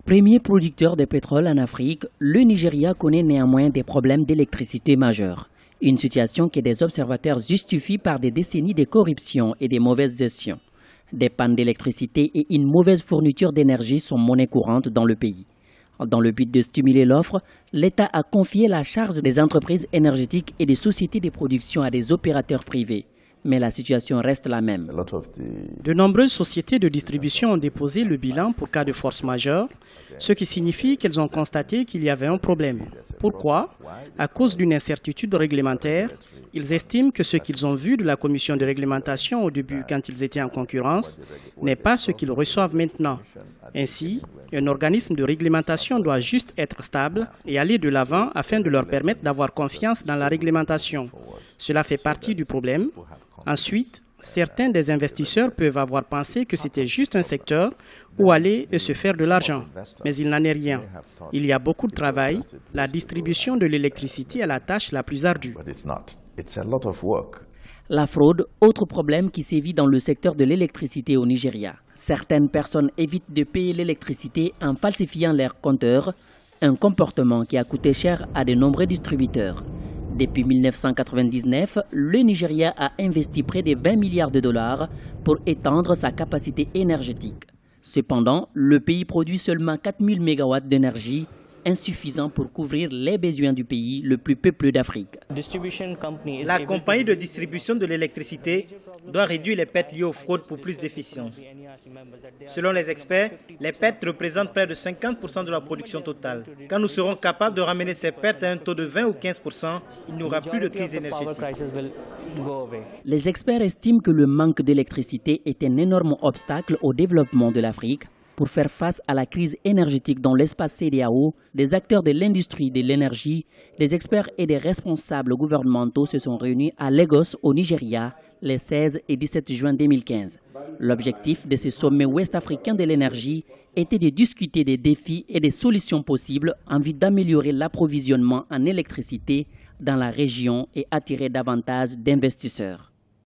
Premier producteur de pétrole en Afrique, le Nigeria connaît néanmoins des problèmes d'électricité majeurs. Une situation que des observateurs justifient par des décennies de corruption et de mauvaise gestion. Des pannes d'électricité et une mauvaise fourniture d'énergie sont monnaie courante dans le pays. Dans le but de stimuler l'offre, l'État a confié la charge des entreprises énergétiques et des sociétés de production à des opérateurs privés. Mais la situation reste la même. De nombreuses sociétés de distribution ont déposé le bilan pour cas de force majeure, ce qui signifie qu'elles ont constaté qu'il y avait un problème. Pourquoi? À cause d'une incertitude réglementaire, ils estiment que ce qu'ils ont vu de la commission de réglementation au début quand ils étaient en concurrence n'est pas ce qu'ils reçoivent maintenant. Ainsi, un organisme de réglementation doit juste être stable et aller de l'avant afin de leur permettre d'avoir confiance dans la réglementation. Cela fait partie du problème. Ensuite, certains des investisseurs peuvent avoir pensé que c'était juste un secteur où aller et se faire de l'argent. Mais il n'en est rien. Il y a beaucoup de travail. La distribution de l'électricité est la tâche la plus ardue. La fraude, autre problème qui sévit dans le secteur de l'électricité au Nigeria. Certaines personnes évitent de payer l'électricité en falsifiant leurs compteurs, un comportement qui a coûté cher à de nombreux distributeurs. Depuis 1999, le Nigeria a investi près de 20 milliards de dollars pour étendre sa capacité énergétique. Cependant, le pays produit seulement 4000 MW d'énergie, insuffisant pour couvrir les besoins du pays le plus peuplé d'Afrique. La compagnie de distribution de l'électricité doit réduire les pertes liées aux fraudes pour plus d'efficience. Selon les experts, les pertes représentent près de 50% de la production totale. Quand nous serons capables de ramener ces pertes à un taux de 20 ou 15%, il n'y aura plus de crise énergétique. Les experts estiment que le manque d'électricité est un énorme obstacle au développement de l'Afrique. Pour faire face à la crise énergétique dans l'espace CEDEAO, les acteurs de l'industrie de l'énergie, les experts et des responsables gouvernementaux se sont réunis à Lagos, au Nigeria, les 16 et 17 juin 2015. L'objectif de ce sommet ouest-africain de l'énergie était de discuter des défis et des solutions possibles en vue d'améliorer l'approvisionnement en électricité dans la région et attirer davantage d'investisseurs.